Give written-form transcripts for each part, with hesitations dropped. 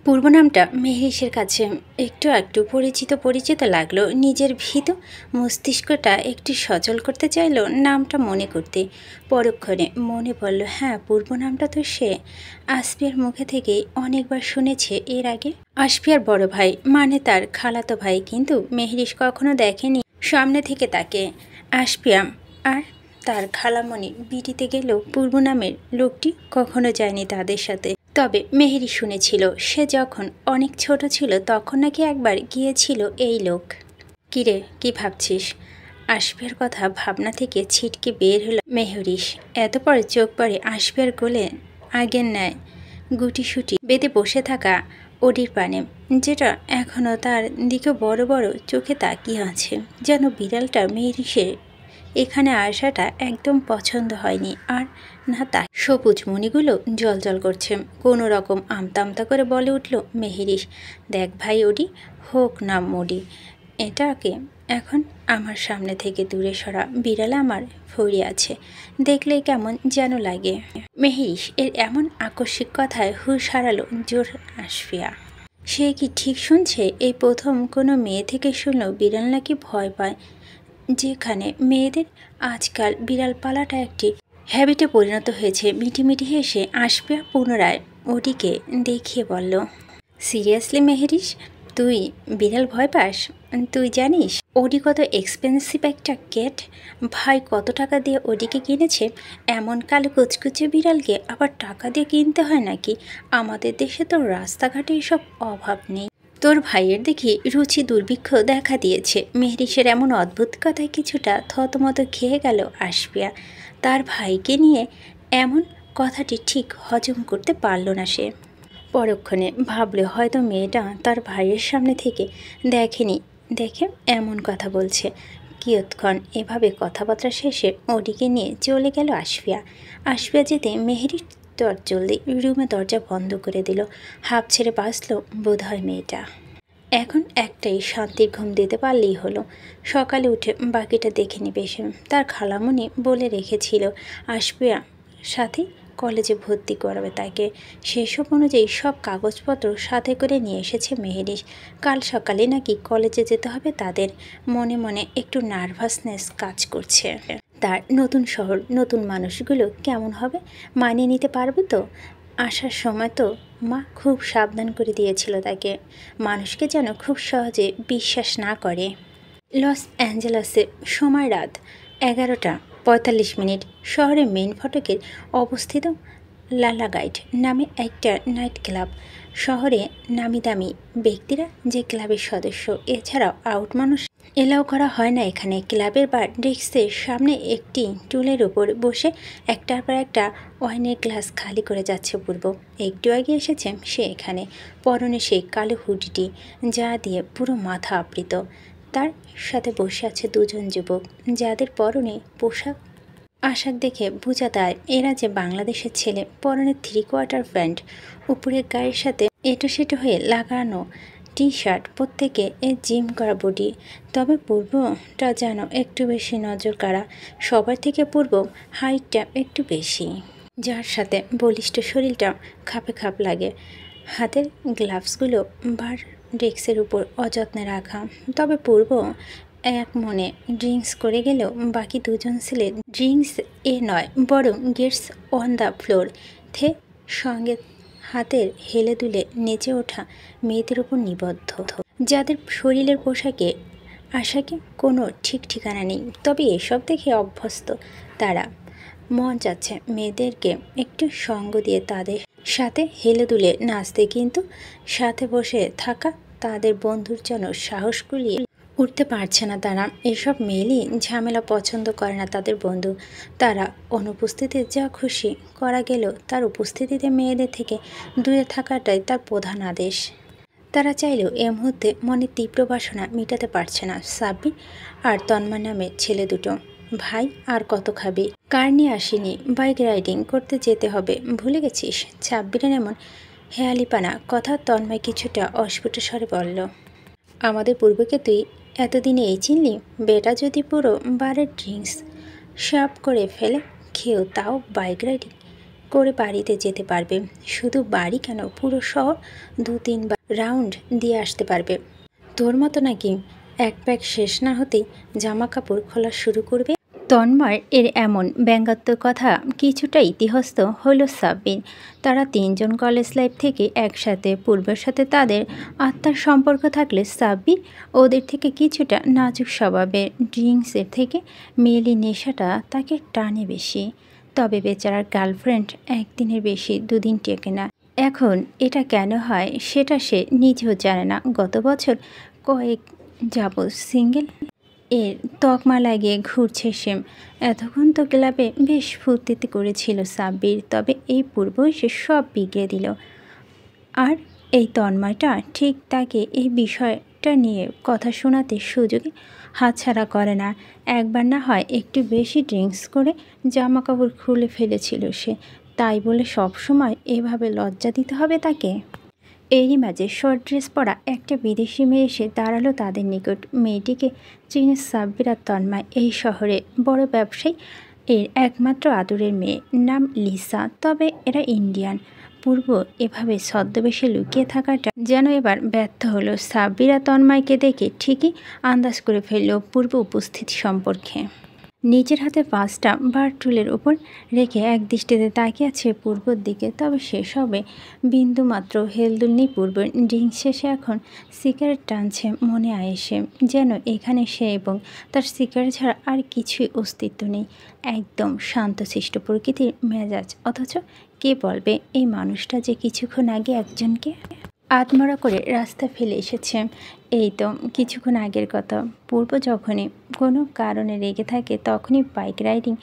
পূর্ব নামটা মেহরিশের কাছে একটু একটু পরিচিত পরিচিত লাগলো। নিজের ভীত মস্তিষ্কটা একটু সচল করতে চাইলো নামটা মনে করতে। পরক্ষণে মনে পড়ল, হ্যাঁ, পূর্ব নামটা তো সে আসফিয়ার মুখে থেকেই অনেকবার শুনেছে এর আগে। আসফিয়ার বড় ভাই, মানে তার খালাতো ভাই, কিন্তু মেহরিশ কখনো দেখেনি সামনে থেকে তাকে। আসফিয়া আর তার খালামণি বিটিতে গেলেও পূর্ব নামের লোকটি কখনো যায়নি তাদের সাথে। তবে মেহেরি শুনেছিল সে যখন অনেক ছোট ছিল তখন নাকি একবার গিয়েছিল এই লোক। কিরে, কি ভাবছিস? আসফিয়ার কথা ভাবনা থেকে ছিটকে বের হলো মেহরিশ। এত পরে চোখ পড়ে আসফিয়ার কোলে আগের ন্যায় গুটিসুটি বেঁধে বসে থাকা ওডির পানে, যেটা এখনও তার দিকে বড় বড় চোখে তাকিয়ে আছে। যেন বিড়ালটা মেহরিশের এখানে আসাটা একদম পছন্দ হয়নি। আর না, তা সবুজ মণিগুলো জলজল করছে। কোনো রকম আমতা আমতা করে বলে উঠল মেহরিশ, দেখ ভাই ওডি, হোক না মোডি, এটাকে এখন আমার সামনে থেকে দূরে সরা। বিড়াল আমার ফড়ি আছে, দেখলেই কেমন যেন লাগে। মেহরিশ এর এমন আকস্মিক কথায় হুঁশ হারালো জোর আসফিয়া। সে কি ঠিক শুনছে? এই প্রথম কোনো মেয়ে থেকে শুনল বিড়াল নাকি ভয় পায়। যেখানে মেয়েদের আজকাল বিড়াল পালাটা একটি হ্যাবিটে পরিণত হয়েছে। মিটিমিটি হেসে আসফিয়া পুনরায় ওডিকে দেখিয়ে বলল, সিরিয়াসলি মেহরিশ, তুই বিড়াল ভয় পাস? তুই জানিস ওডি কত এক্সপেন্সিভ একটা ক্যাট? ভাই কত টাকা দিয়ে ওডিকে কিনেছে? এমন কালো কুচকুচে বিড়ালকে আবার টাকা দিয়ে কিনতে হয় নাকি? আমাদের দেশে তো রাস্তাঘাটে এসব অভাব নেই। তোর ভাইয়ের দেখি রুচি দুর্ভিক্ষ দেখা দিয়েছে। মেহরিশের এমন অদ্ভুত কথায় কিছুটা থতমত খেয়ে গেল আসফিয়া। তার ভাইকে নিয়ে এমন কথাটি ঠিক হজম করতে পারল না সে। পরক্ষণে ভাবল হয়তো মেয়েটা তার ভাইয়ের সামনে থেকে দেখেনি দেখে এমন কথা বলছে। কিয়ৎক্ষণ এভাবে কথাবার্তা শেষে ওডিকে নিয়ে চলে গেল আসফিয়া। আসফিয়া যেতে মেহেরি জলদি রুমে দরজা বন্ধ করে দিল। হাঁপ ছেড়ে বাঁচল বোধহয় মেয়েটা। এখন একটাই, শান্তির ঘুম দিতে পারলেই হলো। সকালে উঠে বাকিটা দেখে নিবে সে। তার খালামণি বলে রেখেছিল আসফিয়া সাথে কলেজে ভর্তি করাবে তাকে। সেসব অনুযায়ী সব কাগজপত্র সাথে করে নিয়ে এসেছে মেহরিশ। কাল সকালে নাকি কলেজে যেতে হবে তাদের। মনে মনে একটু নার্ভাসনেস কাজ করছে। তার নতুন শহর, নতুন মানুষগুলো কেমন হবে, মানিয়ে নিতে পারবে তো? আসার সময় তো মা খুব সাবধান করে দিয়েছিল তাকে, মানুষকে যেন খুব সহজে বিশ্বাস না করে। লস অ্যাঞ্জেলেসে সময় রাত 11:45। শহরের মেইন ফটকের অবস্থিত লালাগাইট নামে একটা নাইট ক্লাব। শহরে নামি দামি ব্যক্তিরা যে ক্লাবের সদস্য, এছাড়াও আউট মানুষ এলাও করা হয় না এখানে। ক্লাবের বার ডেস্কের সামনে একটি টুলের উপর বসে একটার পর একটা ওয়াইনের গ্লাস খালি করে যাচ্ছে পূর্ব। একটু আগে এসেছে সে এখানে। পরনে সেই কালো হুডিটি যা দিয়ে পুরো মাথা আবৃত। তার সাথে বসে আছে দুজন যুবক যাদের পরনে আশাক দেখে বোঝা যায় এরা যে বাংলাদেশের ছেলে। পরনে 3/4 প্যান্ট, উপরের গায়ের সাথে এটো সেটো হয়ে লাগানো টি শার্ট, প্রত্যেকে জিম করা বডি। তবে পূর্বটা যেন একটু বেশি নজর কাড়া। সবার থেকে পূর্ব হাইটটা একটু বেশি, যার সাথে বলিষ্ঠ শরীরটা খাপে খাপ লাগে। হাতের গ্লাভসগুলো বার ডেস্কের উপর অযত্নে রাখা। তবে পূর্ব এক মনে ড্রিঙ্কস করে গেলেও বাকি দুজন ছেলে ড্রিঙ্কস এ নয়, বরং গেটস অন দ্য ফ্লোর থে সঙ্গে হাতের হেলে দুলে নেচে ওঠা মেয়েদের উপর নিবদ্ধ, যাদের শরীরের পোশাকে আশাকে কোনো ঠিক ঠিকানা নেই। তবে এসব দেখে অভ্যস্ত তারা। মন চাচ্ছে মেয়েদেরকে একটু সঙ্গ দিয়ে তাদের সাথে হেলে দুলে নাচতে, কিন্তু সাথে বসে থাকা তাদের বন্ধুর জন্য সাহস কুলিয়ে উঠতে পারছে না তারা। এসব মেয়েলি ঝামেলা পছন্দ করে না তাদের বন্ধু। তারা অনুপস্থিতিতে যা খুশি করা গেলেও তার উপস্থিতিতে মেয়েদের থেকে দূরে থাকাটাই তার প্রধান আদেশ। তারা চাইলেও এ মুহূর্তে মনের তীব্র বাসনা মেটাতে পারছে না। সাব্বির আর তন্ময় নামের ছেলে দুটো। ভাই আর কত খাবি? কার নিয়ে আসিনি, বাইক রাইডিং করতে যেতে হবে, ভুলে গেছিস? সাব্বিরের এমন হেয়ালিপানা কথা তন্ময় কিছুটা অস্ফুট স্বরে বলল। আমাদের পূর্বকে তুই এতদিনে এই চিনলি? বেটা যদি পুরো বারের ড্রিঙ্কস সার্ভ করে ফেলে খেয়েও তাও বাইক রাইডিং করে বাড়িতে যেতে পারবে। শুধু বাড়ি কেন, পুরো শহর 2-3 বার রাউন্ড দিয়ে আসতে পারবে। তোর মতো নাকি এক প্যাক শেষ না হতেই জামা কাপড় খোলা শুরু করবে? তন্ময় এর এমন ব্যঙ্গাত্মক কথা কিছুটা ইতিহাস্ত হলো সাব্বির। তারা তিনজন কলেজ লাইফ থেকে একসাথে। পূর্বের সাথে তাদের আত্মার সম্পর্ক থাকলে সাব্বির ওদের থেকে কিছুটা নাজুক স্বভাবের। ড্রিঙ্কসের থেকে মেয়েলি নেশাটা তাকে টানে বেশি। তবে বেচারার গার্লফ্রেন্ড একদিনের বেশি 2 দিন টেকে না। এখন এটা কেন হয় সেটা সে নিজেও জানে না। গত বছর কয়েক যাবৎ সিঙ্গেল এর তকমা লাগিয়ে ঘুরছে সে। এতক্ষণ তো ক্লাবে বেশ ফুর্তিতে করেছিল সাব্বির, তবে এই পূর্বই সে সব বিগড়ে দিল। আর এই তন্ময়টা ঠিক তাকে এই বিষয়টা নিয়ে কথা শোনাতে সুযোগে হাতছাড়া করে না। একবার না হয় একটু বেশি ড্রিঙ্কস করে জামা কাপড় খুলে ফেলেছিল সে, তাই বলে সব সময় এভাবে লজ্জা দিতে হবে তাকে? এরই মাঝে শর্ট ড্রেস পরা একটা বিদেশি মেয়ে এসে দাঁড়ালো তাদের নিকট। মেয়েটিকে চিনে সাব্বির আর তন্ময়। এই শহরে বড় ব্যবসায়ী এর একমাত্র আদরের মেয়ে, নাম লিসা, তবে এরা ইন্ডিয়ান। পূর্ব এভাবে ছদ্মবেশে লুকিয়ে থাকাটা যেন এবার ব্যর্থ হলো। সাব্বির আর তন্ময়কে দেখে ঠিকই আন্দাজ করে ফেলল পূর্ব উপস্থিতি সম্পর্কে। নিজের হাতে 5টা বারটুলের উপর রেখে এক দৃষ্টিতে তাকিয়ে আছে পূর্বর দিকে। তবে সেসবে বিন্দুমাত্র হেলদোল নেই পূর্বের। ড্রিঙ্ক শেষে এখন সিগারেট টানছে মনে আয়েসে, যেন এখানে সে এবং তার সিগারেট ছাড়া আর কিছুই অস্তিত্ব নেই। একদম শান্তশিষ্ট প্রকৃতির মেজাজ, অথচ কে বলবে এই মানুষটা যে কিছুক্ষণ আগে একজনকে আধমরা করে রাস্তা ফেলে এসেছে। এই তো কিছুক্ষণ আগের কথা। পূর্ব যখনই কোনো কারণে রেগে থাকে তখনই বাইক রাইডিং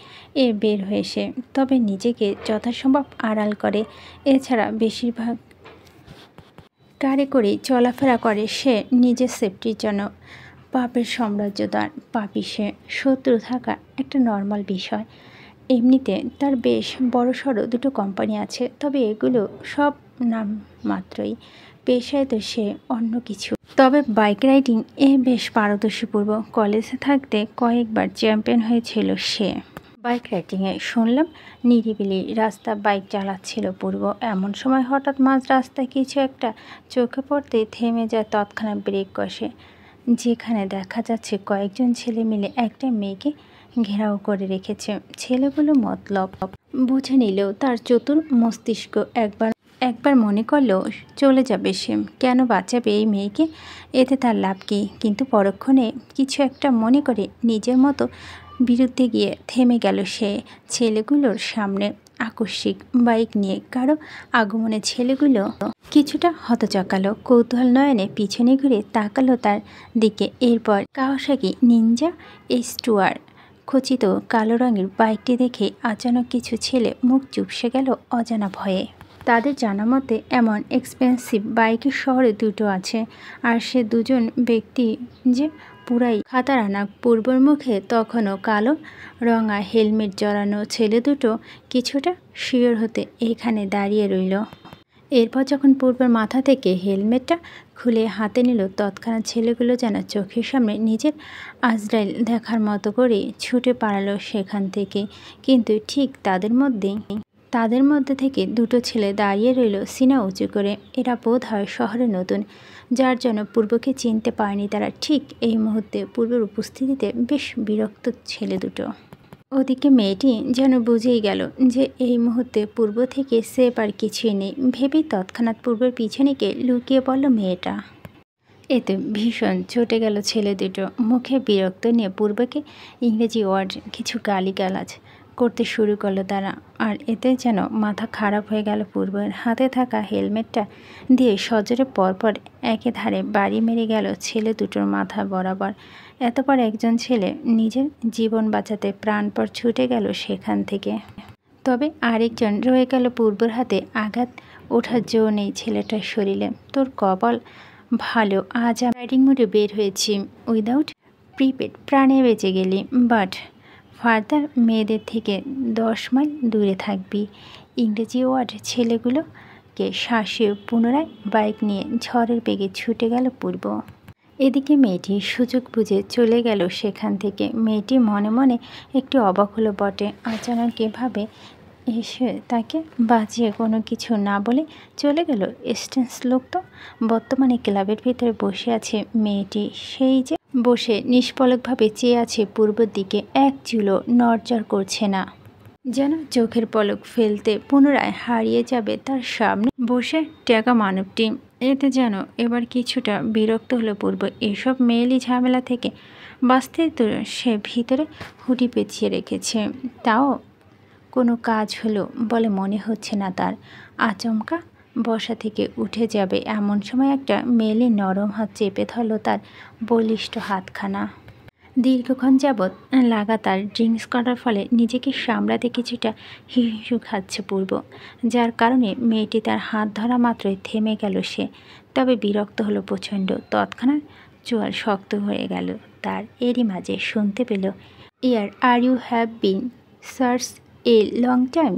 বের হয়ে এসে, তবে নিজেকে যথাসম্ভব আড়াল করে। এছাড়া বেশিরভাগ কারে করে চলাফেরা করে সে নিজের সেফটির জন্য। পাপের সাম্রাজ্যদার পাপি সে, শত্রু থাকা একটা নর্মাল বিষয়। এমনিতে তার বেশ বড়সড় 2টো কোম্পানি আছে, তবে এগুলো সব নাম মাত্রই। পেশায় তো সে অন্য কিছু। তবে বাইক রাইডিং বেশ পারদর্শী পূর্ব। কলেজে থাকতে কয়েকবার চ্যাম্পিয়ন হয়েছিল সে বাইক রাইডিংয়ে। শুনলাম নিরিবিলি রাস্তা বাইক চালাচ্ছিল পূর্ব। এমন সময় হঠাৎ মাঝ রাস্তায় কিছু একটা চোখে পড়তেই থেমে যায়, তৎক্ষণাৎ ব্রেক কষে। যেখানে দেখা যাচ্ছে কয়েকজন ছেলে মিলে একটা মেয়েকে ঘেরাও করে রেখেছে। ছেলেগুলো মতলব বুঝে নিলেও তার চতুর মস্তিষ্ক একবার মনে করলেও চলে যাবে সে। কেন বাঁচাবে এই মেয়েকে? এতে তার লাভ কী? কিন্তু পরক্ষণে কিছু একটা মনে করে নিজের মতো বিরুদ্ধে গিয়ে থেমে গেল সে। ছেলেগুলোর সামনে আকস্মিক বাইক নিয়ে কারো আগমনে ছেলেগুলো কিছুটা হতচকালো। কৌতূহল নয়নে পিছনে ঘুরে তাকালো তার দিকে। এরপর কাওয়াসাকি নিনজা H2R খচিত কালো রঙের বাইকটি দেখে আচানক কিছু ছেলে মুখ চুপসে গেল অজানা ভয়ে। তাদের জানা মতে এমন এক্সপেন্সিভ বাইকের শহরে 2টো আছে, আর সে 2জন ব্যক্তি যে পুরাই খাতারানা। পূর্বর মুখে তখনও কালো রঙা হেলমেট জড়ানো। ছেলে 2টো কিছুটা শিওর হতে এখানে দাঁড়িয়ে রইল। এরপর যখন পূর্বের মাথা থেকে হেলমেটটা খুলে হাতে নিল, তৎক্ষণাৎ ছেলেগুলো যেন চোখের সামনে নিজের আজরাইল দেখার মতো করে ছুটে পালালো সেখান থেকে। কিন্তু ঠিক তাদের মধ্যে থেকে 2টো ছেলে দাঁড়িয়ে রইল সিনা উঁচু করে। এরা বোধ হয় শহরে নতুন, যার জন্য পূর্বকে চিনতে পারেনি তারা। ঠিক এই মুহূর্তে পূর্বের উপস্থিতিতে বেশ বিরক্ত ছেলে 2টো। ওদিকে মেয়েটি যেন বুঝেই গেল যে এই মুহূর্তে পূর্ব থেকে সেফ আর কিছুই নেই। ভেবেই তৎক্ষণাৎ পূর্বের পিছনে গিয়ে লুকিয়ে পড়ল মেয়েটা। এতে ভীষণ চটে গেল ছেলে 2টো। মুখে বিরক্ত নিয়ে পূর্বকে ইংরেজি ওয়ার্ড কিছু গালিগালাজ করতে শুরু করলো তারা। আর এতে যেন মাথা খারাপ হয়ে গেল পূর্বের। হাতে থাকা হেলমেটটা দিয়ে সজোরে পরপর একে ধারে বাড়ি মেরে গেল ছেলে 2টোর মাথা বরাবর। এতপর একজন ছেলে নিজের জীবন বাঁচাতে প্রাণপর ছুটে গেল সেখান থেকে। তবে আরেকজন রয়ে গেল পূর্বর হাতে। আঘাত ওঠার জো নেই ছেলেটার শরীরে। তোর কপাল ভালো, আজ রাইডিং মোডে বের হয়েছি উইদাউট প্রিপেড, প্রাণে বেঁচে গেলি। বাট ফার্দার মেয়েদের থেকে 10 মাইল দূরে থাকবি। ইংরেজি ওয়ার্ড ছেলেগুলোকে শাসিয়ে পুনরায় বাইক নিয়ে ঝড়ের বেগে ছুটে গেল পূর্ব। এদিকে মেয়েটি সুযোগ বুঝে চলে গেল সেখান থেকে। মেয়েটি মনে মনে একটু অবাক হলো বটে। আচানক এভাবে এসে তাকে বাজিয়ে কোনো কিছু না বলে চলে গেল। স্টেন্স লোক তো বর্তমানে ক্লাবের ভিতরে বসে আছে মেয়েটি, সেই যে বসে নিষ্পলকভাবে চেয়ে আছে পূর্বের দিকে, এক চুলো নড়চড় করছে না, যেন চোখের পলক ফেলতে পুনরায় হারিয়ে যাবে তার সামনে বসে টাকা মানবটি। এতে যেন এবার কিছুটা বিরক্ত হলো পূর্ব। এসব মেয়েলি ঝামেলা থেকে বাঁচতে তো সে ভিতরে হুটি পেঁচিয়ে রেখেছে, তাও কোনো কাজ হলো বলে মনে হচ্ছে না তার। আচমকা বসা থেকে উঠে যাবে এমন সময় একটা মেয়েলি নরম হাত চেপে ধরল তার বলিষ্ঠ হাতখানা। দীর্ঘক্ষণ যাবৎ লাগাতার ড্রিঙ্কস করার ফলে নিজেকে সামলাতে কিছুটা হিসু খাচ্ছে পূর্ব, যার কারণে মেয়েটি তার হাত ধরা মাত্রই থেমে গেল সে। তবে বিরক্ত হলো প্রচণ্ড। তৎক্ষণাৎ চোয়াল শক্ত হয়ে গেল তার। এরই মাঝে শুনতে পেল, are you have been search a long time,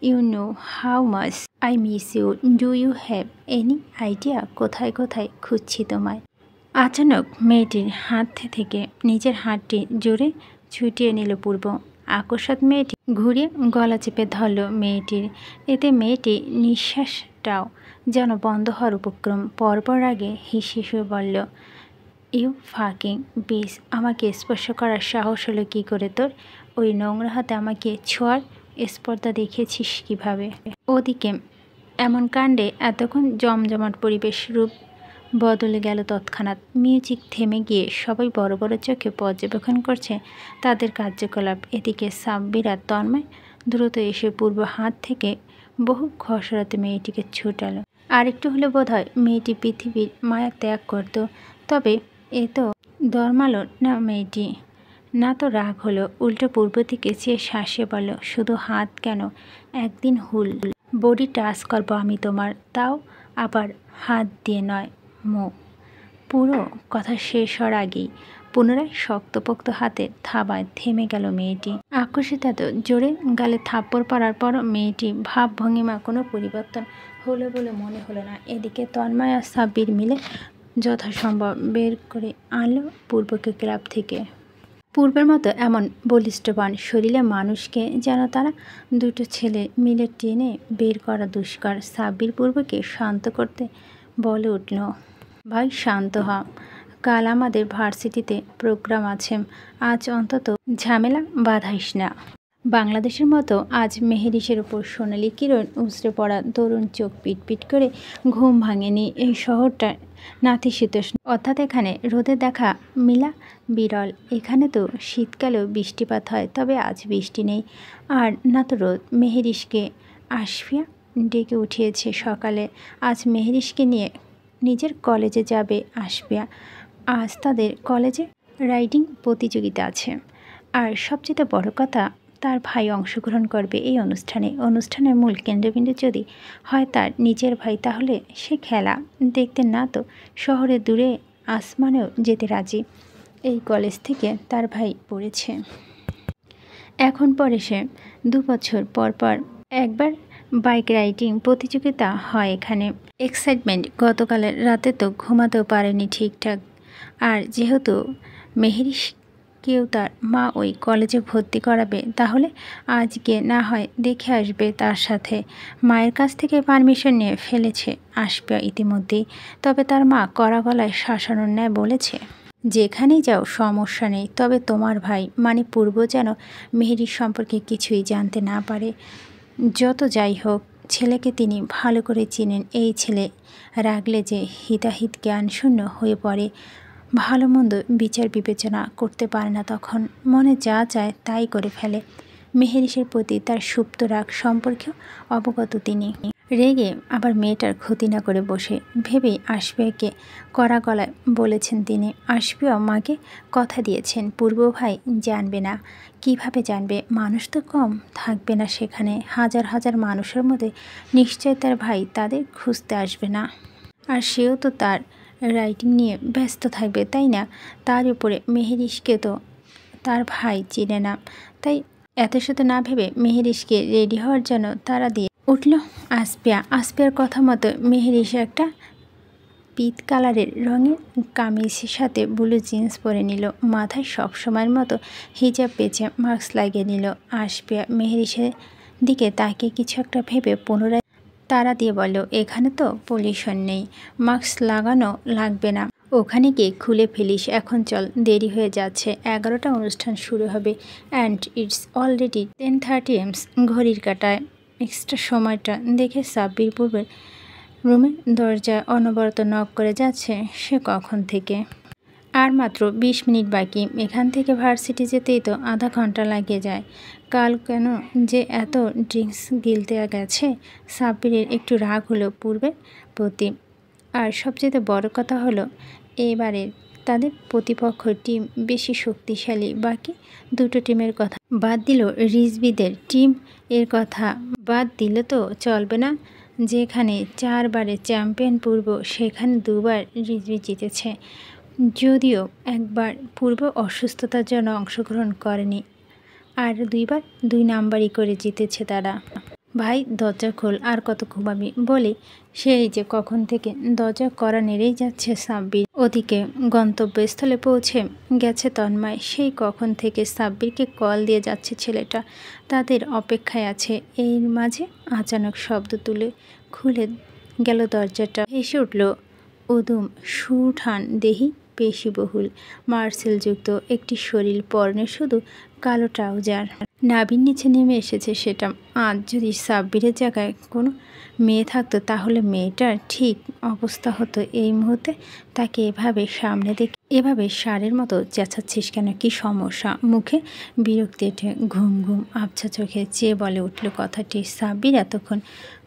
you know how much I miss you, do you have any idea কোথায় কোথায় খুঁজছি তোমায়। আচানক মেয়েটির হাত থেকে নিজের হাতটি জোরে ছুটিয়ে নিল পূর্ব। আকস্মাৎ মেয়েটি ঘুরিয়ে গলা চেপে ধরল মেয়েটির। এতে মেয়েটি নিঃশ্বাসটাও যেন বন্ধ হওয়ার উপক্রম। পরপর আগে হিসিয়ে বলল, ইউ ফাকিং বিচ, আমাকে স্পর্শ করার সাহস হলো কী করে তোর? ওই নোংরা হাতে আমাকে ছোঁয়ার স্পর্ধা দেখিয়েছিস কীভাবে? ওদিকে এমন কাণ্ডে এতক্ষণ জমজমাট পরিবেশ রূপ বদলে গেল তৎক্ষণাৎ। মিউজিক থেমে গিয়ে সবাই বড় বড় চোখে পর্যবেক্ষণ করছে তাদের কার্যকলাপ। এদিকে সাব্বির আর তন্ময় দ্রুত এসে পূর্ব হাত থেকে বহু খসড়াতে মেয়েটিকে ছুটালো। আরেকটু হলে বোধহয় মেয়েটি পৃথিবীর মায়া ত্যাগ করত। তবে এ তো দরমালো না মেয়েটি। না তো রাগ হলো, উল্টো পূর্ব দিকে চেয়ে শাসিয়ে বলল, শুধু হাত কেন, একদিন হুল বডি টাচ করবো আমি তোমার, তাও আবার হাত দিয়ে নয়, মুখ। পুরো কথা শেষ হওয়ার আগেই পুনরায় শক্তপোক্ত হাতে থাবায় থেমে গেল মেয়েটি। আকস্মিক এত জোরে গালে থাপ্পড় পড়ার পরও মেয়েটি ভাব ভঙ্গিমা কোনো পরিবর্তন হলো বলে মনে হলো না। এদিকে তন্ময় আর সাব্বির মিলে যথাসম্ভব বের করে আনলো পূর্বকে ক্লাব থেকে। পূর্বের মতো এমন বলিষ্ঠবান শরীরে মানুষকে যেন তারা দুটো ছেলে মিলে টেনে বের করা দুষ্কর। সাব্বির পূর্বকে শান্ত করতে বলে উঠল, ভাই শান্ত হ, কাল আমাদের ভার্সিটিতে প্রোগ্রাম আছে, আজ অন্তত ঝামেলা বাঁধাইস না। বাংলাদেশের মতো আজ মেহেরিসের ওপর সোনালি কিরণ উছড়ে পড়া তরুণ চোখ পিটপিট করে ঘুম ভাঙেনি। এই শহরটা নাতিশীতোষ্ণ, অর্থাৎ এখানে রোদের দেখা মিলা বিরল। এখানে তো শীতকালেও বৃষ্টিপাত হয়, তবে আজ বৃষ্টি নেই আর না তো রোদ। মেহেরিসকে আশফিয়া ডেকে উঠিয়েছে সকালে। আজ মেহেরিসকে নিয়ে নিজের কলেজে যাবে আশফিয়া। আজ তাদের কলেজে রাইডিং প্রতিযোগিতা আছে, আর সবচেয়ে বড় কথা তার ভাই অংশগ্রহণ করবে এই অনুষ্ঠানে। অনুষ্ঠানের মূল কেন্দ্রবিন্দু যদি হয় তার নিজের ভাই, তাহলে সে খেলা দেখতে না তো শহরে দূরে আসমানেও যেতে রাজি। এই কলেজ থেকে তার ভাই পড়েছে। এখন পরে সে 2 বছর পর পর একবার বাইক রাইডিং প্রতিযোগিতা হয় এখানে। এক্সাইটমেন্ট, গতকালের রাতে তো ঘুমাতেও পারেনি ঠিকঠাক। আর যেহেতু মেহেরিসকেও তার মা ওই কলেজে ভর্তি করাবে, তাহলে আজকে না হয় দেখে আসবে তার সাথে। মায়ের কাছ থেকে পারমিশন নিয়ে ফেলেছে আশফিয়া ইতিমধ্যেই। তবে তার মা কড়া গলায় শাসানোর ন্যায় বলেছে, যেখানেই যাও সমস্যা নেই, তবে তোমার ভাই মানে পূর্ব যেন মেহেরিস সম্পর্কে কিছুই জানতে না পারে। যত যাই হোক, ছেলেকে তিনি ভালো করে চিনেন। এই ছেলে রাগলে যে হিতাহিত জ্ঞানশূন্য হয়ে পড়ে, ভালো মন্দ বিচার বিবেচনা করতে পারে না, তখন মনে যা চায় তাই করে ফেলে। মেহেরিসের প্রতি তার সুপ্ত রাগ সম্পর্কেও অবগত তিনি। রেগে আবার মেয়েটার ক্ষতি না করে বসে ভেবেই আশফিয়াকে কড়া গলায় বলেছেন তিনি। আশফিয়া মাকে কথা দিয়েছেন পূর্ব ভাই জানবে না। কিভাবে জানবে? মানুষ তো কম থাকবে না সেখানে। হাজার হাজার মানুষের মধ্যে নিশ্চয় তার ভাই তাদের খুঁজতে আসবে না। আর সেও তো তার রাইটিং নিয়ে ব্যস্ত থাকবে, তাই না? তার উপরে মেহেরিসকে তো তার ভাই চিনে না। তাই এত শত না ভেবে মেহেরিসকে রেডি হওয়ার জন্য তারা দিয়ে উঠল আশফিয়া। আশফিয়ার কথা মতো মেহেরিস একটা পিত কালারের রঙের কামিজের সাথে ব্লু জিন্স পরে নিল। মাথায় সবসময়ের মতো হিজাব পেঁচে মাস্ক লাগিয়ে নিল। আশফিয়া মেহেরিসের দিকে তাকিয়ে কিছু একটা ভেবে পুনরায় তাড়া দিয়ে বলল, এখানে তো পলিউশন নেই, মাস্ক লাগানো লাগবে না, ওখানে গিয়ে খুলে ফেলিস, এখন চল, দেরি হয়ে যাচ্ছে, 11টা অনুষ্ঠান শুরু হবে অ্যান্ড ইটস অলরেডি 10:30 AM। ঘড়ির কাঁটায় এক্সট্রা সময়টা দেখে সাব্বির পূর্বের রুমে দরজা অনবরত নক করে যাচ্ছে সে কখন থেকে। আর মাত্র 20 মিনিট বাকি, এখান থেকে ভার্সিটি যেতেই তো আধা ঘন্টা লাগিয়ে যায়। কাল কেন যে এত ড্রিঙ্কস গিলতে গেছে। সাব্বিরের একটু রাগ হলো পূর্বের প্রতি। আর সবচেয়ে বড় কথা হলো এবারের তাদের প্রতিপক্ষ টিম বেশি শক্তিশালী। বাকি দুটো টিমের কথা বাদ দিল, রিজভিদের টিম এর কথা বাদ দিলে তো চলবে না। যেখানে 4 বারের চ্যাম্পিয়ন পূর্ব, সেখানে 2 বার রিজভি জিতেছে। যদিও একবার পূর্ব অসুস্থতার জন্য অংশগ্রহণ করেনি, আর 2 বার 2 নাম্বারই করে জিতেছে তারা। ভাই দরজা খোল, আর কত ঘুমাবি বলে সেই যে কখন থেকে দরজা কড়া নেড়েই যাচ্ছে সাব্বির। ওদিকে গন্তব্যস্থলে পৌঁছে গেছে তন্ময়। সেই কখন থেকে সাব্বিরকে কল দিয়ে যাচ্ছে ছেলেটা, তাদের অপেক্ষায় আছে। এর মাঝে আচানক শব্দ তুলে খুলে গেল দরজাটা। হেসে উঠল উদুম সুঠান দেহি, পেশিবহুল মার্সেলযুক্ত একটি শরীর, পরনে শুধু কালো ট্রাউজার। নাভির নিচে নেমে এসেছে সেটা। আজ যদি সাব্বিরের জায়গায় কোনো মেয়ে থাকতো তাহলে মেয়েটার ঠিক অবস্থা হতো এই মুহূর্তে। তাকে এভাবে সামনে দেখে এভাবে ষাঁড়ের মতো চেঁচাচ্ছিস কেন, কি সমস্যা? মুখে বিরক্তি এঁটে ঘুম ঘুম আবছা চোখে চেয়ে বলে উঠল কথাটি। সাব্বির এতক্ষণ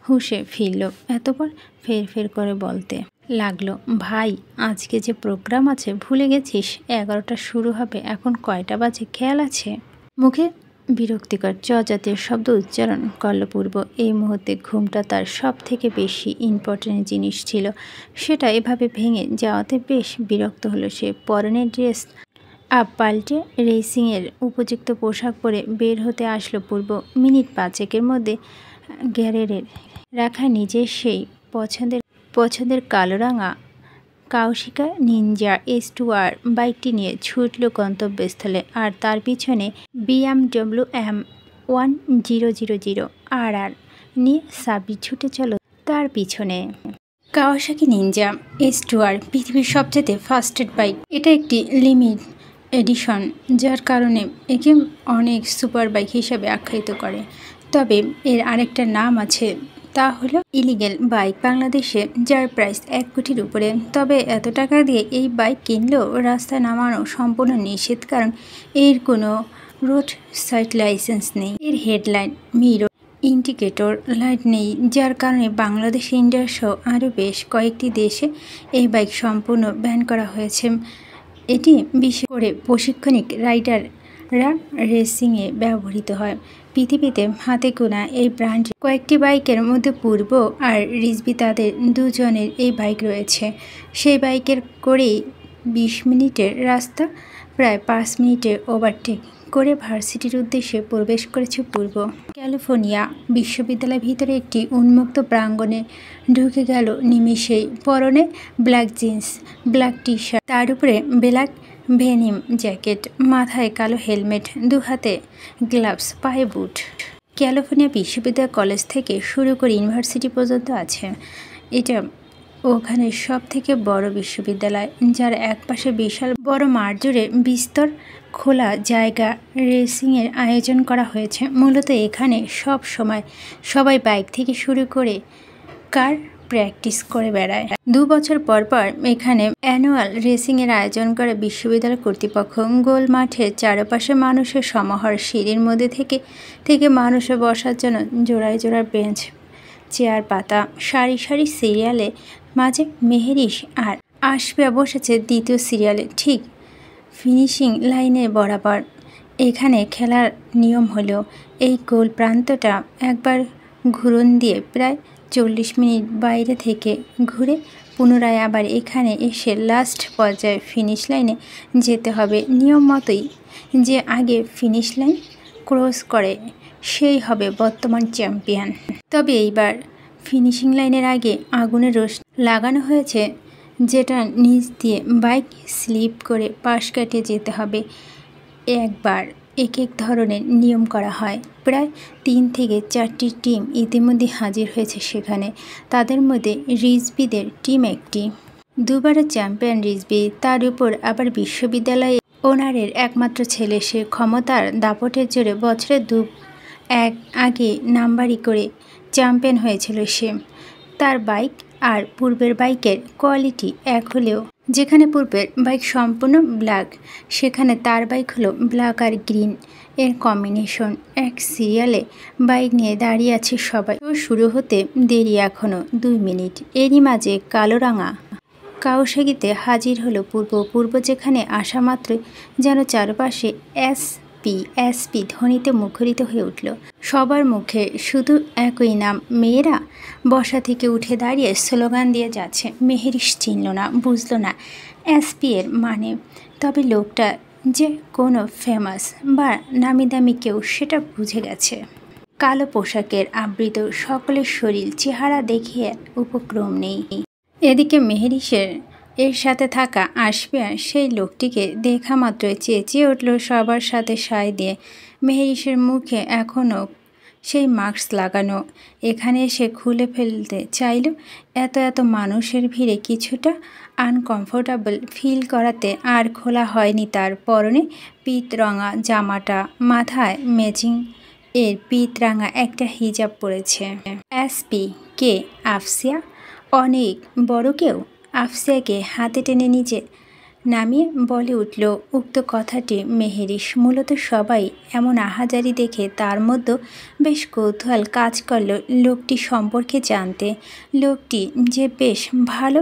হুঁশে ফিরল, এতবার ফের ফের করে বলতে লাগলো, ভাই আজকে যে প্রোগ্রাম আছে ভুলে গেছিস? 11টা শুরু হবে, এখন কয়টা বাজে খেয়াল আছে? মুখে বিরক্তিকর জাতীয় শব্দ উচ্চারণ করল পূর্ব। এই মুহূর্তে ঘুমটা তার সব থেকে বেশি ইম্পর্টেন্ট জিনিস ছিল। সেটা এভাবে ভেঙে যাওয়াতে বেশ বিরক্ত হলো সে। পরনের ড্রেস আপ পাল্টে রেসিংয়ের উপযুক্ত পোশাক পরে বের হতে আসলো পূর্ব। মিনিট 5-এর মধ্যে গ্যারেজে রাখা নিজের সেই পছন্দের কালো রাঙা কাউশিকা নিনজা S2R বাইকটি নিয়ে ছুটল গন্তব্যস্থলে। আর তার পিছনে BMW M1000 RR নিয়ে সাব্বির ছুটে চলো তার পিছনে। কাওয়াসাকি নিনজা S2R পৃথিবীর সবচেয়ে ফাস্টেস্ট বাইক। এটা একটি লিমিট এডিশন, যার কারণে একে অনেক সুপার বাইক হিসেবে আখ্যায়িত করে। তবে এর আরেকটা নাম আছে, তা হলো ইলিগেল বাইক বাংলাদেশে, যার প্রাইস 1 কোটির উপরে। তবে এত টাকা দিয়ে এই বাইক কিনলেও রাস্তায় নামানো সম্পূর্ণ নিষেধ, কারণ এর কোনো রোড সাইড লাইসেন্স নেই। এর হেডলাইট, মিরর, ইন্ডিকেটর লাইট নেই, যার কারণে বাংলাদেশ, ইন্ডিয়া সহ আরও বেশ কয়েকটি দেশে এই বাইক সম্পূর্ণ ব্যান করা হয়েছে। এটি বিশেষ করে প্রশিক্ষণিক রাইডাররা রেসিংয়ে ব্যবহৃত হয়। পৃথিবীতে হাতে গোনা এই ব্র্যান্ডের কয়েকটি বাইকের মধ্যে পূর্ব আর রিজভি তাদের দুজনের এই বাইক রয়েছে। সেই বাইকের করেই 20 মিনিটের রাস্তা প্রায় 5 মিনিটে ওভারটেক করে ভার্সিটির উদ্দেশ্যে প্রবেশ করেছে পূর্ব। ক্যালিফোর্নিয়া বিশ্ববিদ্যালয়ের ভিতরে একটি উন্মুক্ত প্রাঙ্গণে ঢুকে গেল নিমিষেই। পরনে black jeans, black T shirt, তার উপরে ব্ল্যাক ভেনিম জ্যাকেট, মাথায় কালো হেলমেট, 2 হাতে গ্লাভস, পায়ে বুট। ক্যালিফোর্নিয়া বিশ্ববিদ্যালয় কলেজ থেকে শুরু করে ইউনিভার্সিটি পর্যন্ত আছে। এটা ওখানে সব থেকে বড় বিশ্ববিদ্যালয়, যার একপাশে বিশাল বড় মাঠ জুড়ে বিস্তর খোলা জায়গা রেসিংয়ের আয়োজন করা হয়েছে। মূলত এখানে সব সময় সবাই বাইক থেকে শুরু করে কার প্র্যাকটিস করে বেড়ায়। 2 বছর পর পর এখানে অ্যানুয়াল রেসিংয়ের আয়োজন করে বিশ্ববিদ্যালয় কর্তৃপক্ষ। গোল মাঠের চারপাশে মানুষের সমাহার, সিঁড়ির মধ্যে থেকে মানুষের বসার জন্য জোড়ায় জোড়ায় বেঞ্চ, চেয়ার পাতা, সারি সারি সিরিয়ালে মাঝে মেহেরিশ আর আশফিয়া বসেছে দ্বিতীয় সিরিয়ালে, ঠিক ফিনিশিং লাইনের বরাবর। এখানে খেলার নিয়ম হলো এই গোল প্রান্তটা একবার ঘুরন দিয়ে প্রায় 40 মিনিট বাইরে থেকে ঘুরে পুনরায় আবার এখানে এসে লাস্ট পর্যায়ে ফিনিশ লাইনে যেতে হবে। নিয়ম মতোই যে আগে ফিনিশ লাইন ক্রস করে সেই হবে বর্তমান চ্যাম্পিয়ন। তবে এইবার ফিনিশিং লাইনের আগে আগুনের রোষ লাগানো হয়েছে, যেটা নিচ দিয়ে বাইক স্লিপ করে পাশ কাটিয়ে যেতে হবে। একবার এক এক ধরনের নিয়ম করা হয়। প্রায় 3 থেকে 4টি টিম ইতিমধ্যে হাজির হয়েছে সেখানে। তাদের মধ্যে রিজভিদের টিম একটি। দুবারের চ্যাম্পিয়ন রিজভি, তার উপর আবার বিশ্ববিদ্যালয়ে ওনারের একমাত্র ছেলে। সে ক্ষমতার দাপটের জোরে বছরে এক আগে নাম্বারি করে চ্যাম্পিয়ন হয়েছিল সে। তার বাইক আর পূর্বের বাইকের কোয়ালিটি এক হলেও যেখানে পূর্বের বাইক সম্পূর্ণ ব্ল্যাক, সেখানে তার বাইক হলো ব্ল্যাক আর গ্রিন এর কম্বিনেশন। এক সিরিয়ালে বাইক নিয়ে দাঁড়িয়ে আছে সবাই। শুরু হতে দেরি এখনও 2 মিনিট। এরই মাঝে কালোরাঙা কাওয়াসাকিতে হাজির হলো পূর্ব যেখানে আসা মাত্রই যেন চারপাশে এসপি ধ্বনিতে মুখরিত হয়ে উঠল। সবার মুখে শুধু একই নাম। মেয়েরা বসা থেকে উঠে দাঁড়িয়ে স্লোগান দিয়ে যাচ্ছে। মেহেরিশ চিনল না, বুঝল না এসপি এর মানে। তবে লোকটা যে কোনো ফেমাস বা নামি দামি কেউ সেটা বুঝে গেছে। কালো পোশাকের আবৃত সকলের শরীর চেহারা দেখিয়ে উপক্রম নেই। এদিকে মেহেরিশের এর সাথে থাকা আসফিয়া সেই লোকটিকে দেখা মাত্রই চেঁচিয়ে উঠল সবার সাথে সায় দিয়ে। মেহেরিশের মুখে এখনও সেই মাস্ক লাগানো। এখানে এসে খুলে ফেলতে চাইল। এত মানুষের ভিড়ে কিছুটা আনকমফোর্টেবল ফিল করাতে আর খোলা হয়নি তার পরনে পিতরঙা জামাটা। মাথায় ম্যাচিং এর পিতরাঙা একটা হিজাব পরেছে। এসপি কে? আফসিয়া? অনেক বড় কেউ? আফসিয়াকে হাতে টেনে নিচে নামিয়ে বলে উঠল উক্ত কথাটি মেহেরিশ। মূলত সবাই এমন আহাজারি দেখে তার মধ্যে বেশ কৌতূহল কাজ করল লোকটি সম্পর্কে জানতে। লোকটি যে বেশ ভালো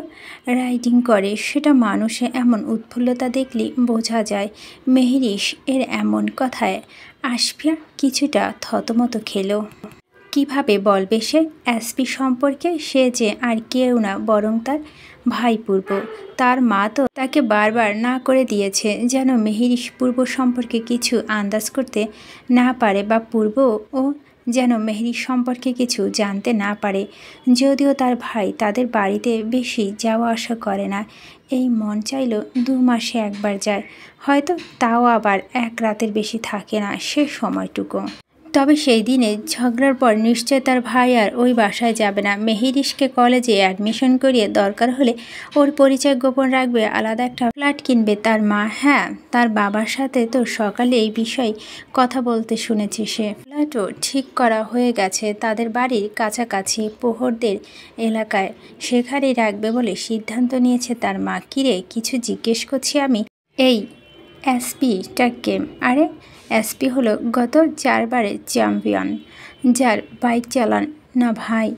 রাইডিং করে সেটা মানুষে এমন উৎফুল্লতা দেখলে বোঝা যায়। মেহেরিশ এর এমন কথায় আসফিয়া কিছুটা থতমত খেল। কিভাবে বলবে সে এসপি সম্পর্কে? সে যে আর কেউ না বরং তার ভাই পূর্ব। তার মা তো তাকে বারবার না করে দিয়েছে যেন মেহেরিশ পূর্ব সম্পর্কে কিছু আন্দাজ করতে না পারে বা পূর্ব ও যেন মেহেরিশ সম্পর্কে কিছু জানতে না পারে। যদিও তার ভাই তাদের বাড়িতে বেশি যাওয়া আসা করে না। এই মন চাইল 2 মাসে একবার যায়, হয়তো তাও আবার 1 রাতের বেশি থাকে না সে সময়টুকু। তবে সেই দিনে ঝগড়ার পর নিশ্চয় তার ভাই আর ওই বাসায় যাবে না। মেহেরিশকে কলেজে অ্যাডমিশন করিয়ে দরকার হলে ওর পরিচয় গোপন রাখবে, আলাদা একটা ফ্ল্যাট কিনবে তার মা। হ্যাঁ, তার বাবার সাথে তো সকালে এই বিষয়ে কথা বলতে শুনেছি সে। ফ্ল্যাটও ঠিক করা হয়ে গেছে তাদের বাড়ির কাছাকাছি প্রহরদের এলাকায়। সেখানেই রাখবে বলে সিদ্ধান্ত নিয়েছে তার মা। কিরে, কিছু জিজ্ঞেস করছি আমি? এই এসপিটাকে? আরে এসপি হলো গত 4 বারের চ্যাম্পিয়ন, যার বাইক চালান না ভাই।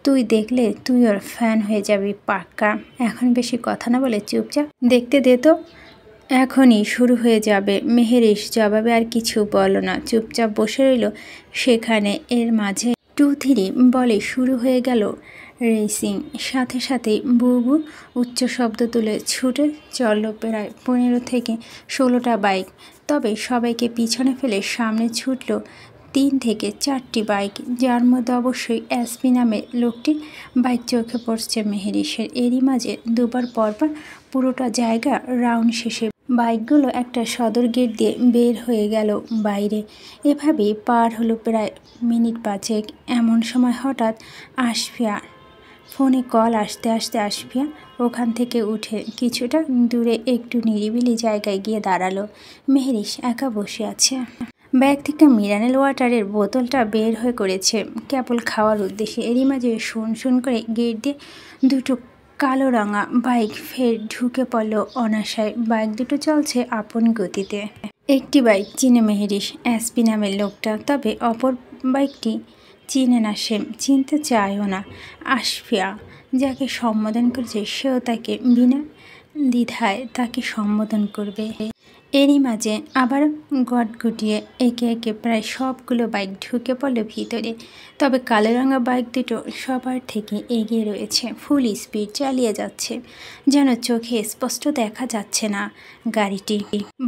তুই দেখলে তুই ওর ফ্যান হয়ে যাবি পাক্কা। এখন বেশি কথা না বলে চুপচাপ দেখতে দে তো, এখনই শুরু হয়ে যাবে। মেহেরিশ জবাবে আর কিছু বলল না, চুপচাপ বসে রইল সেখানে। এর মাঝে 2-3 বলে শুরু হয়ে গেল রেসিং। সাথে সাথেই বু উচ্চ শব্দ তুলে ছুটে চলল প্রায় 15 থেকে 16টা বাইক। তবে সবাইকে পিছনে ফেলে সামনে ছুটল 3 থেকে 4টি বাইক, যার মধ্যে অবশ্যই এসপি নামে লোকটির বাইক চোখে পড়ছে মেহেরিশের। এরই মাঝে 2 বার পরপর পুরোটা জায়গা রাউন্ড শেষে বাইকগুলো একটা সদর গেট দিয়ে বের হয়ে গেল বাইরে। এভাবেই পার হলো প্রায় মিনিট 5। এমন সময় হঠাৎ আসফিয়া ফোনে কল আসতে আসফিয়া ওখান থেকে উঠে কিছুটা দূরে একটু নিরিবিলি জায়গায় গিয়ে দাঁড়ালো। মেহেরিশ একা বসে আছে। ব্যাগ থেকে মিনারেল ওয়াটারের বোতলটা বের হয়ে করেছে কেবল খাওয়ার উদ্দেশ্যে। এরই মাঝে শুন করে গেট দিয়ে 2টো কালো রাঙা বাইক ফের ঢুকে পড়ল অনাশায়। বাইক দুটো চলছে আপন গতিতে। একটি বাইক চিনে মেহেরিশ, এসপি নামের লোকটা। তবে অপর বাইকটি চিনে না সে, চিনতে চায়ও না। আসফিয়া যাকে সম্বোধন করেছে সেও তাকে বিনা দ্বিধায় তাকে সম্বোধন করবে। এরই মাঝে আবার গটগটিয়ে একে একে প্রায় সবগুলো বাইক ঢুকে পড়ল ভিতরে। তবে কালোরঙা বাইক দুটো সবার থেকে এগিয়ে রয়েছে, ফুল স্পিড চালিয়ে যাচ্ছে, যেন চোখে স্পষ্ট দেখা যাচ্ছে না গাড়িটি।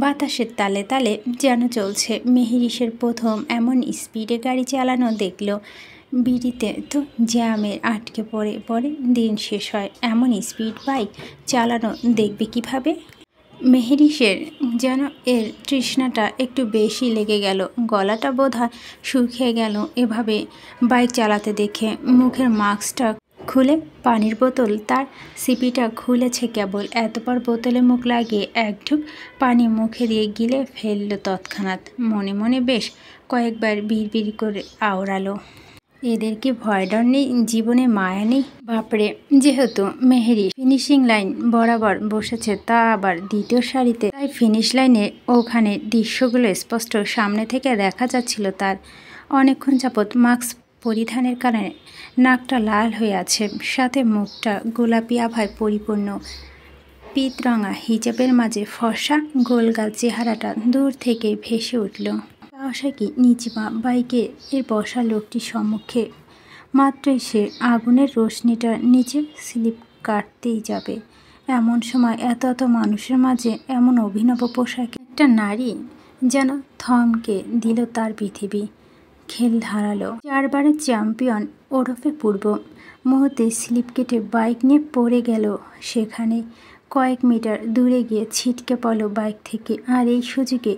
বাতাসের তালে তালে যেন চলছে। মেহেরিশের প্রথম এমন স্পিডে গাড়ি চালানো দেখল। বিড়িতে তো জ্যামের আটকে পড়ে দিন শেষ হয়। এমন স্পিড বাইক চালানো দেখবে কিভাবে? মেহেরিসের যেন এর তৃষ্ণাটা একটু বেশি লেগে গেল, গলাটা বোধহয় শুকিয়ে গেল এভাবে বাইক চালাতে দেখে। মুখের মাস্কটা খুলে পানির বোতল তার সিপিটা খুলেছে কেবল, এতবার বোতলে মুখ লাগিয়ে এক ঢুক পানি মুখে দিয়ে গিলে ফেলল তৎক্ষণাৎ। মনে মনে বেশ কয়েকবার বিড়বিড় করে আওড়ালো, এদের কি ভয় ডর নেই, জীবনে মায়া নেই? বাপরে! যেহেতু মেহেরি ফিনিশিং লাইন বরাবর বসেছে, তা আবার দ্বিতীয় সারিতে, তাই ফিনিশ লাইনে ওখানে দৃশ্যগুলো স্পষ্ট সামনে থেকে দেখা যাচ্ছিল তার। অনেকক্ষণ যাবৎ মাস্ক পরিধানের কারণে নাকটা লাল হয়ে আছে, সাথে মুখটা গোলাপি আভায় পরিপূর্ণ। পিতরঙা হিজাবের মাঝে ফর্সা গোলগাল চেহারাটা দূর থেকে ভেসে উঠল। কি নিচিমা বাইকে এর বসা লোকটির সম্মুখে, মাত্রই সে আগুনের রোশনিটা নিচে স্লিপ কাটতেই যাবে, এমন সময় এত মানুষের মাঝে এমন অভিনব পোশাকে একটা নারী যেন থমকে দিল তার পৃথিবী। খেল ধারালো 4 বারের চ্যাম্পিয়ন ওরফে পূর্ব মুহূর্তে স্লিপ কেটে বাইক নিয়ে পড়ে গেল সেখানে। কয়েক মিটার দূরে গিয়ে ছিটকে পড়ল বাইক থেকে, আর এই সুযোগে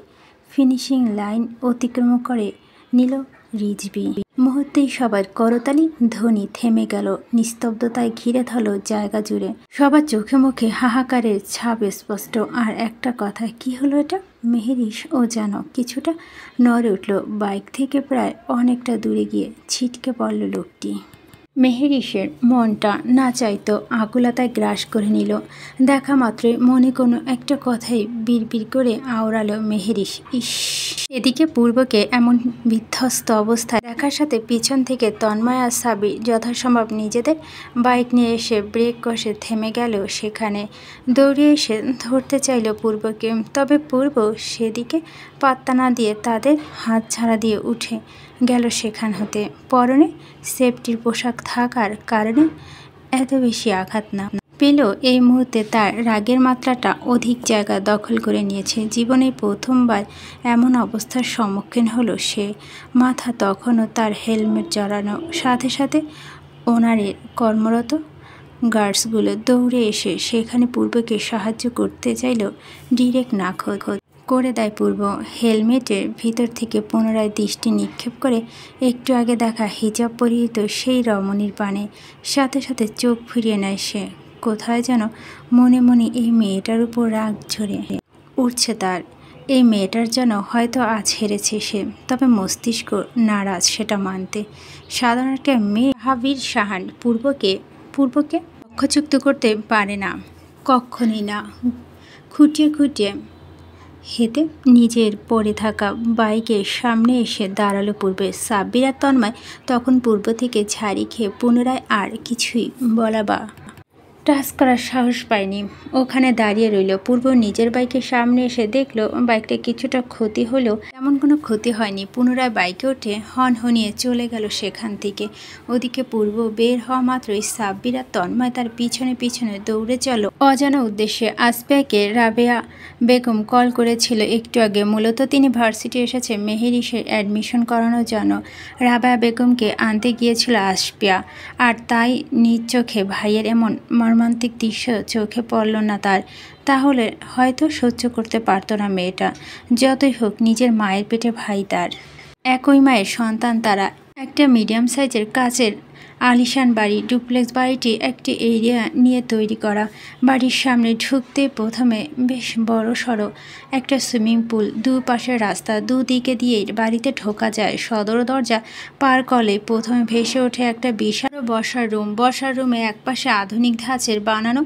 ফিনিশিং লাইন অতিক্রম করে নিল রিজভি। মুহূর্তেই সবার করতালি ধ্বনি থেমে গেল, নিস্তব্ধতায় ঘিরে ধরল জায়গা জুড়ে। সবার চোখে মুখে হাহাকারের ছাপ স্পষ্ট। আর একটা কথা, কি হলো এটা? মেহেরিস ও যেন কিছুটা নড়ে উঠল বাইক থেকে, প্রায় অনেকটা দূরে গিয়ে ছিটকে পড়ল লোকটি। মেহেরিসের মনটা না চাইতো আকুলতায় গ্রাস করে নিল। দেখা মাত্রই মনে কোনো একটা কথাই বিড়বিড় করে আওড়ালো মেহেরিস। ইস! এদিকে পূর্বকে এমন বিধ্বস্ত অবস্থায় দেখার সাথে পিছন থেকে তন্ময় আর সাবির যথাসম্ভব নিজেদের বাইক নিয়ে এসে ব্রেক কষে থেমে গেল সেখানে। দৌড়ে এসে ধরতে চাইল পূর্বকে, তবে পূর্ব সেদিকে পাত্তা না দিয়ে তাদের হাত ছাড়া দিয়ে উঠে গেল সেখান হতে। পরনে সেফটির পোশাক থাকার কারণে এত বেশি আঘাত না পেলেও এই মুহূর্তে তার রাগের মাত্রাটা অধিক জায়গা দখল করে নিয়েছে। জীবনে প্রথমবার এমন অবস্থার সম্মুখীন হলো সে। মাথা তখনও তার হেলমেট জড়ানো, সাথে সাথে ওনারের কর্মরত গার্ডসগুলো দৌড়ে এসে সেখানে পূর্বকে সাহায্য করতে চাইল। ডিরেক্ট নাকচ করে দেয় পূর্ব। হেলমেটের ভিতর থেকে পুনরায় দৃষ্টি নিক্ষেপ করে একটু আগে দেখা হিজাব পরিহিত সেই রমণীর পানে, সাথে সাথে চোখ ফিরিয়ে নেয় সে। কোথায় যেন মনে মনে এই মেয়েটার উপর রাগ ঝরে উঠছে তার। এই মেয়েটার যেন হয়তো আজ হেরেছে সে, তবে মস্তিষ্ক নারাজ সেটা মানতে। সাধারণ একটা মেয়ে হাবির সাহান পূর্বকে লক্ষ্যচ্যুত করতে পারে না, কখনই না। খুঁটিয়ে খুঁটিয়ে হেঁটে নিজের পড়ে থাকা বাইকের সামনে এসে দাঁড়ালো পূর্বে। সাব্বির আর তন্ময় তখন পূর্ব থেকে ঝাড়ি খেয়ে পুনরায় আর কিছুই বলা বা টাচ করার সাহস পায়নি, ওখানে দাঁড়িয়ে রইল। পূর্ব নিজের বাইকের সামনে এসে দেখলো বাইকটা কিছুটা ক্ষতি হলেও তেমন কোনো ক্ষতি হয়নি। পুনরায় বাইকে উঠে হনহনিয়ে চলে গেল সেখান থেকে। ওদিকে পূর্ব বের হওয়া মাত্রই সাব্বির আর তন্ময় তার পিছনে পিছনে দৌড়ে চল অজানা উদ্দেশ্যে। আসপিয়াকে রাবেয়া বেগম কল করেছিল একটু আগে। মূলত তিনি ভার্সিটি এসেছে মেহেরিসের অ্যাডমিশন করানোর জন্য। রাবেয়া বেগমকে আনতে গিয়েছিল আসপিয়া, আর তাই নিজ চোখে ভাইয়ের এমন মর্মান্তিক দৃশ্য চোখে পড়ল না তার। তাহলে হয়তো সহ্য করতে পারত না মেয়েটা। যতই হোক নিজের মায়ের পেটে ভাই তার, একই মায়ের সন্তান তারা। একটা মিডিয়াম সাইজের কাচের আলিশান বাড়ি, ডুপ্লেক্স বাড়িটি একটি এরিয়া নিয়ে তৈরি করা। বাড়ির সামনে ঢুকতে প্রথমে বেশ বড় সড়ো একটা সুইমিং পুল, দুপাশের রাস্তা, দুদিকে দিয়ে বাড়িতে ঢোকা যায়। সদর দরজা পার করলে প্রথমে ভেসে ওঠে একটা বিশাল বসার রুম। বসার রুমে এক পাশে আধুনিক ধাঁচের বানানো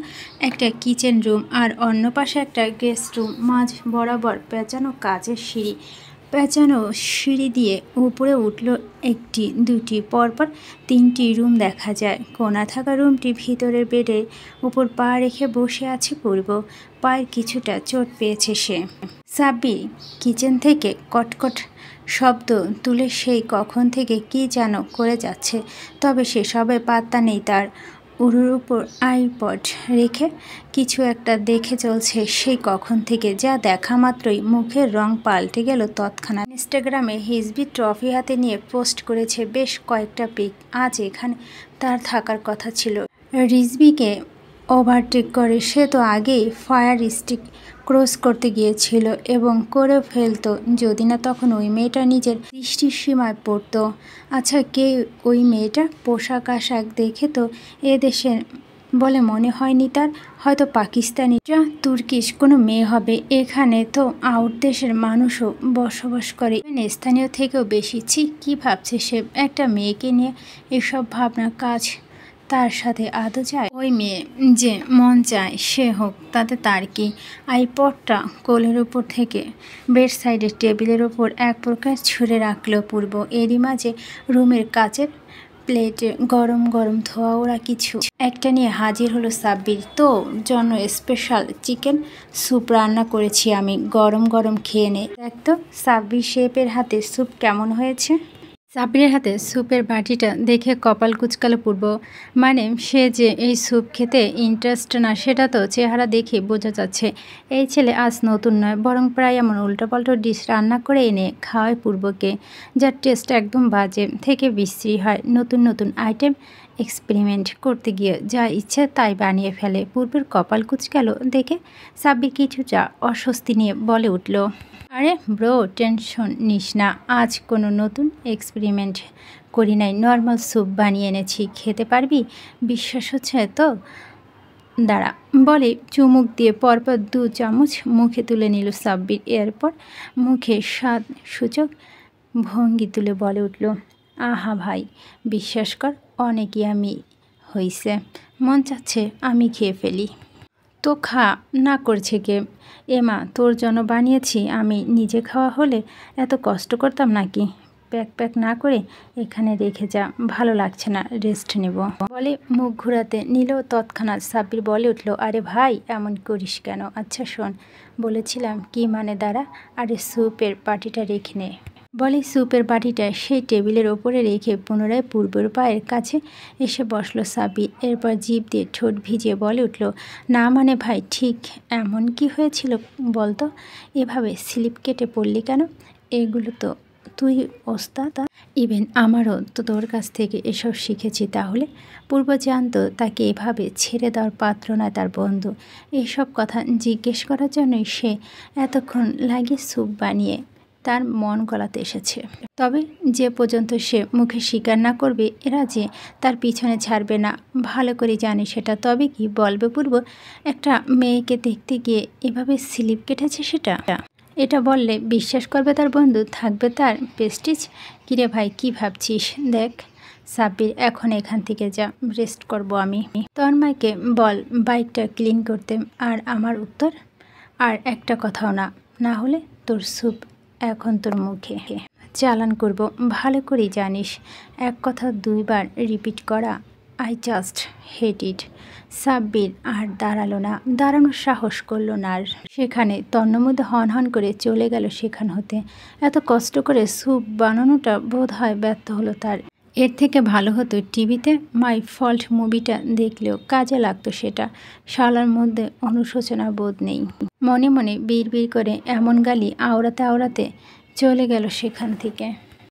একটা কিচেন রুম, আর অন্য পাশে একটা গেস্ট রুম। মাঝ বরাবর পেঁচানো কাচের সিঁড়ি। পেঁচানো সিঁড়ি দিয়ে উপরে উঠল একটি, দুটি, পরপর 3টি রুম দেখা যায়। কোণা থাকা রুমটি ভিতরের বেডের উপর পা রেখে বসে আছে পূর্ব। পায়ের কিছুটা চোট পেয়েছে সে। সাব্বির কিচেন থেকে কটকট শব্দ তুলে সেই কখন থেকে কি যেন করে যাচ্ছে, তবে সেসবে পাত্তা নেই তার। উরুর উপর আইপড রেখে কিছু একটা দেখে চলছে সেই কখন থেকে, যা দেখা মাত্রই মুখের রং পাল্টে গেল তৎক্ষণাৎ। ইনস্টাগ্রামে হিজবি ট্রফি হাতে নিয়ে পোস্ট করেছে বেশ কয়েকটা পিক। আজ এখানে তার থাকার কথা ছিল। রিজবিকে ওভারটেক করে। সে তো আগেই ফায়ার স্টিক ক্রস করতে গিয়েছিল এবং করে ফেলতো যদি না তখন ওই মেয়েটা নিজের দৃষ্টির সীমায় পড়তো। আচ্ছা, কে ওই মেয়েটা? পোশাক আশাক দেখে তো এ দেশের বলে মনে হয়নি তার, হয়তো পাকিস্তানি যা তুর্কিশ কোনো মেয়ে হবে। এখানে তো আউট দেশের মানুষও বসবাস করে, স্থানীয় থেকেও বেশি। ছি, কী ভাবছে সে? একটা মেয়েকে নিয়ে এসব ভাবনা কাজ তার সাথে আদৌ যায়? ওই মেয়ে যে মন চায় সে হোক, তাতে তার কি? আইপডটা কোলের উপর থেকে বেড সাইডের টেবিলের ওপর এক প্রকার ছুঁড়ে রাখলো পূর্ব। এরই মাঝে রুমের কাচের প্লেটে গরম গরম ধোয়া ওরা কিছু একটা নিয়ে হাজির হলো সাব্বির। তো জন্য স্পেশাল চিকেন স্যুপ রান্না করেছি আমি, গরম গরম খেয়ে নে। দেখ তো সাব্বির শেফের হাতে স্যুপ কেমন হয়েছে। সাব্বিরের হাতে স্যুপের বাটিটা দেখে কপাল কুচকালো পূর্ব। মানে সে যে এই স্যুপ খেতে ইন্টারেস্ট না সেটা তো চেহারা দেখে বোঝা যাচ্ছে। এই ছেলে আজ নতুন নয়, বরং প্রায় এমন উল্টোপাল্টো ডিশ রান্না করে এনে খাওয়ায় পূর্বকে, যার টেস্ট একদম বাজে থেকে বিশ্রী হয়। নতুন নতুন আইটেম এক্সপেরিমেন্ট করতে গিয়ে যা ইচ্ছে তাই বানিয়ে ফেলে। পূর্বের কপাল কুচকালো দেখে সাব্বির কিছুটা অস্বস্তি নিয়ে বলে উঠল, আরে ব্রো, টেনশন নিস না, আজ কোনো নতুন এক্সপেরিমেন্ট করি নাই, নর্মাল স্যুপ বানিয়ে এনেছি, খেতে পারবি? বিশ্বাস হচ্ছে তো? দাঁড়া বলে চুমুক দিয়ে পরপর 2 চামচ মুখে তুলে নিল সাব্বির। এরপর মুখে স্বাদ সূচক ভঙ্গি তুলে বলে উঠল, আহা ভাই, বিশ্বাস কর অনেকই আমি হইছে, মন চাচ্ছে আমি খেয়ে ফেলি। তো খা, না করছে কে? এমা, তোর জন্য বানিয়েছি, আমি নিজে খাওয়া হলে এত কষ্ট করতাম নাকি? প্যাক না করে এখানে রেখে যা, ভালো লাগছে না, রেস্ট নেব বলে মুখ ঘুরাতে নিল। তৎক্ষণাৎ সাব্বির বলে উঠল, আরে ভাই এমন করিস কেন? আচ্ছা শোন, বলেছিলাম কি মানে, দাঁড়া, আরে স্যুপের বাটিটা রেখে নে বলে স্যুপের বাটিটা সেই টেবিলের ওপরে রেখে পুনরায় পূর্বের পায়ের কাছে এসে বসলো সাব্বির। এরপর জিভ দিয়ে ঠোঁট ভিজিয়ে বলে উঠল, না মানে ভাই, ঠিক এমন কি হয়েছিল বলতো? এভাবে স্লিপ কেটে পড়লি কেন? এগুলো তো তুই ওস্তাদ, ইভেন আমারও তো তোর কাছ থেকে এসব শিখেছি। তাহলে পূর্ব জানতো তাকে এভাবে ছেড়ে দেওয়ার পাত্র নয় তার বন্ধু। এইসব কথা জিজ্ঞেস করার জন্যই সে এতক্ষণ লাগে স্যুপ বানিয়ে তার মন গলাতে এসেছে। তবে যে পর্যন্ত সে মুখে স্বীকার না করবে এরা যে তার পিছনে ছাড়বে না, ভালো করে জানে সেটা। তবে কি বলবে পূর্ব? একটা মেয়েকে দেখতে গিয়ে এভাবে স্লিপ কেটেছে সেটা? এটা বললে বিশ্বাস করবে তার বন্ধু? থাকবে তার প্রেস্টিজ? কিরে ভাই, কি ভাবছিস? দেখ সাব্বির, এখন এখান থেকে যা, রেস্ট করব আমি। তন্ময়কে বল বাইকটা ক্লিন করতে। আর আমার উত্তর আর একটা কথাও না, না হলে তোর স্যুপ এখন তোর মুখে চালান করব, ভালো করেই জানিস। এক কথা 2 বার রিপিট করা, আই জাস্ট হেট ইট। সাব্বির আর দাঁড়ানোর সাহস করলো না আর। সেখানে তন্নমধ্যে হন করে চলে গেল সেখান হতে। এত কষ্ট করে স্যুপ বানানোটা বোধ হয় ব্যর্থ হলো তার। এর থেকে ভালো হতো টিভিতে মাই ফল্ট মুভিটা দেখলেও কাজে লাগতো সেটা। শালার মধ্যে অনুশোচনা বোধ নেই। মনে মনে বিড় করে এমন গালি আওড়াতে চলে গেল সেখান থেকে।